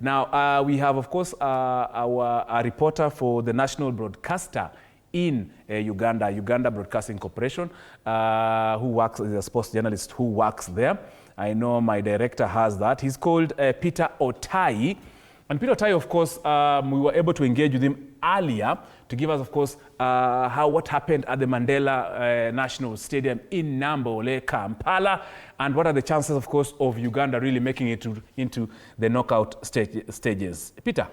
Now, we have, of course, our reporter for the national broadcaster in Uganda Broadcasting Corporation, who works as a sports journalist who works there. I know my director has that. He's called Peter Otai. And Peter Otai, of course, we were able to engage with him earlier to give us, of course, what happened at the Mandela National Stadium in Nambole, Kampala, and what are the chances, of course, of Uganda really making it into the knockout stages. Peter.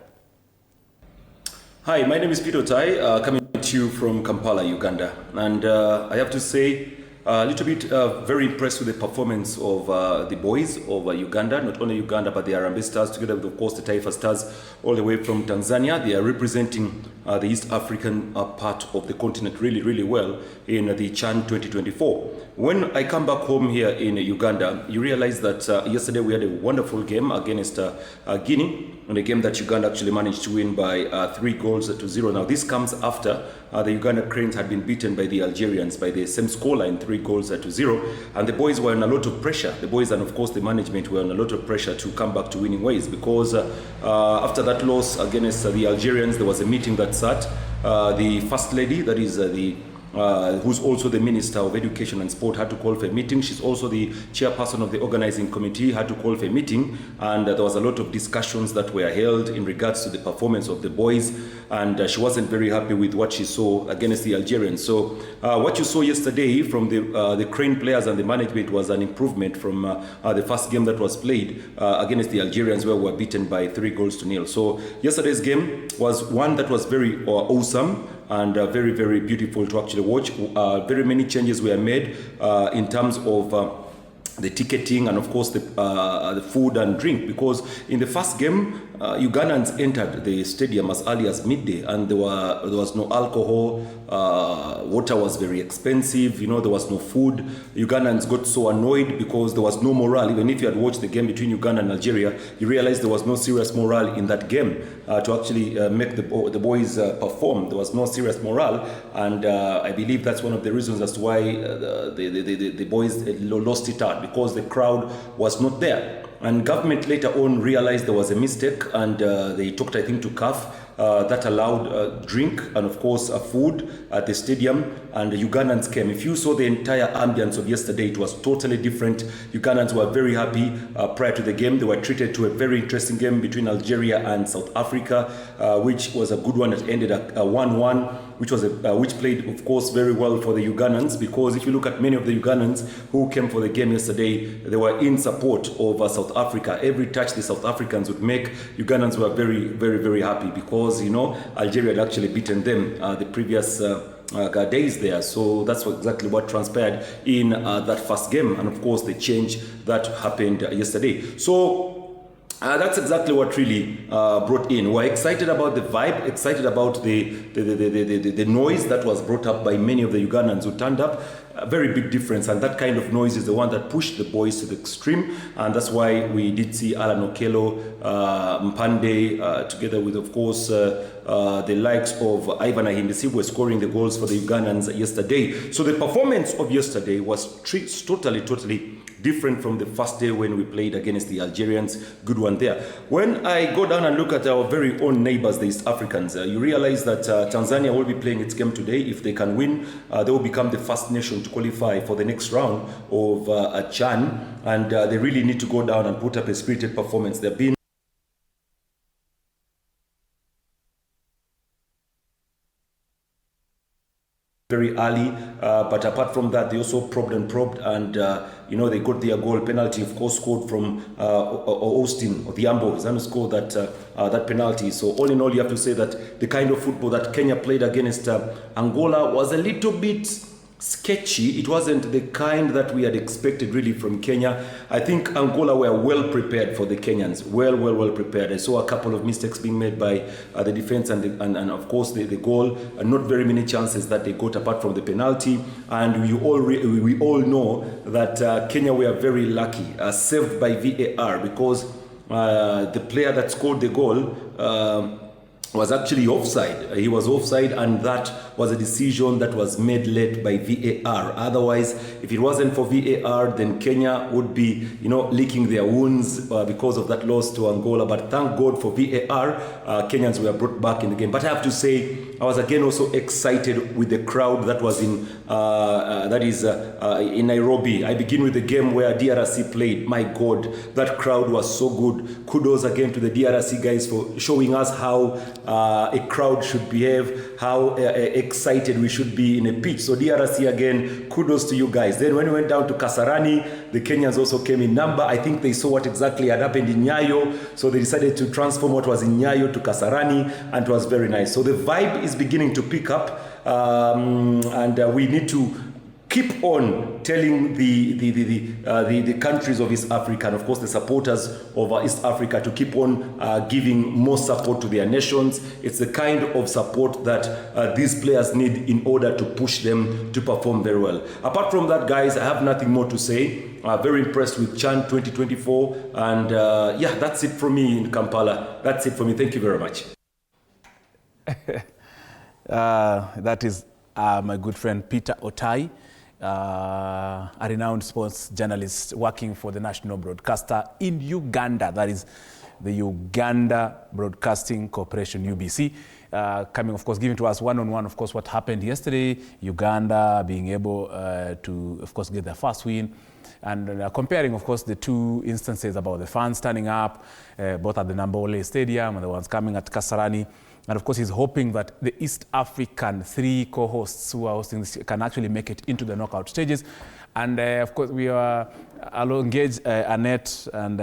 Hi, my name is Peter Otai, coming to you from Kampala, Uganda. And I have to say, a little bit very impressed with the performance of the boys of Uganda, not only Uganda, but the Harambee Stars, together with, of course, the Taifa Stars, all the way from Tanzania. They are representing the East African part of the continent really, really well in the CHAN 2024. When I come back home here in Uganda, you realize that yesterday we had a wonderful game against Guinea, in a game that Uganda actually managed to win by 3-0. Now, this comes after the Uganda Cranes had been beaten by the Algerians by the same scoreline, 3-0, and the boys were in a lot of pressure. The boys and, of course, the management were in a lot of pressure to come back to winning ways, because after that loss against the Algerians, there was a meeting that sat. The First Lady, that is who's also the Minister of Education and Sport, had to call for a meeting. She's also the chairperson of the organizing committee, had to call for a meeting, and there was a lot of discussions that were held in regards to the performance of the boys, and she wasn't very happy with what she saw against the Algerians. So what you saw yesterday from the Crane players and the management was an improvement from the first game that was played against the Algerians, where we were beaten by 3-0. So yesterday's game was one that was very awesome and very, very beautiful to actually watch. Very many changes were made in terms of the ticketing and, of course, the food and drink, because in the first game, Ugandans entered the stadium as early as midday, and there was no alcohol. Water was very expensive. There was no food. Ugandans got so annoyed because there was no morale. Even if you had watched the game between Uganda and Algeria, you realized there was no serious morale in that game to actually make the boys perform. There was no serious morale, and I believe that's one of the reasons as to why the boys lost it out, because the crowd was not there. And government later on realized there was a mistake, and they talked, I think, to CAF that allowed drink and, of course, food at the stadium, and the Ugandans came. If you saw the entire ambience of yesterday, it was totally different. Ugandans were very happy prior to the game. They were treated to a very interesting game between Algeria and South Africa, which was a good one that ended at 1-1. Which played, of course, very well for the Ugandans, because if you look at many of the Ugandans who came for the game yesterday, they were in support of South Africa. Every touch the South Africans would make, Ugandans were very, very, very happy, because, Algeria had actually beaten them the previous days there. So that's exactly what transpired in that first game, and, of course, the change that happened yesterday. So that's exactly what really brought in. We're excited about the vibe, excited about the noise that was brought up by many of the Ugandans who turned up. A very big difference, and that kind of noise is the one that pushed the boys to the extreme, and that's why we did see Alan Okello, Mpande, together with, of course, the likes of Ivan Ahindisi, were scoring the goals for the Ugandans yesterday. So the performance of yesterday was totally different from the first day when we played against the Algerians. Good one there. When I go down and look at our very own neighbors, the East Africans, you realize that Tanzania will be playing its game today. If they can win, they will become the first nation to qualify for the next round of CHAN, and they really need to go down and put up a spirited performance. They've been very early, but apart from that, they also probed, and they got their goal penalty, of course, scored from Austin Odhiambo. He's scored that penalty. So all in all, you have to say that the kind of football that Kenya played against Angola was a little bit sketchy. It wasn't the kind that we had expected really from Kenya. I think Angola were well prepared for the Kenyans, well prepared. I saw a couple of mistakes being made by the defense and of course the goal, and not very many chances that they got apart from the penalty. And we all know that Kenya were very lucky, saved by VAR, because the player that scored the goal was actually offside. He was offside, and that was a decision that was made late by VAR. Otherwise, if it wasn't for VAR, then Kenya would be, licking their wounds because of that loss to Angola. But thank God for VAR, Kenyans were brought back in the game. But I have to say, I was again also excited with the crowd that was in Nairobi. I begin with the game where DRC played. My God, that crowd was so good. Kudos again to the DRC guys for showing us how a crowd should behave, how excited we should be in a pitch. So DRC again, kudos to you guys. Then when we went down to Kasarani, the Kenyans also came in number. I think they saw what exactly had happened in Nyayo, so they decided to transform what was in Nyayo to Kasarani, and it was very nice. So the vibe is beginning to pick up, and we need to keep on telling the countries of East Africa, and of course the supporters of East Africa, to keep on giving more support to their nations. It's the kind of support that these players need in order to push them to perform very well. Apart from that, guys, I have nothing more to say. Very impressed with CHAN 2024, and yeah, that's it from me in Kampala. That's it for me. Thank you very much. That is my good friend Peter Otai, a renowned sports journalist working for the national broadcaster in Uganda, that is the Uganda Broadcasting Corporation, UBC, coming, of course, giving to us one-on-one, of course, what happened yesterday, Uganda being able to, of course, get their first win, and comparing, of course, the two instances about the fans turning up, both at the Nambole Stadium and the ones coming at Kasarani. And of course, he's hoping that the East African three co-hosts who are hosting this can actually make it into the knockout stages. And of course, I'll engage Annette and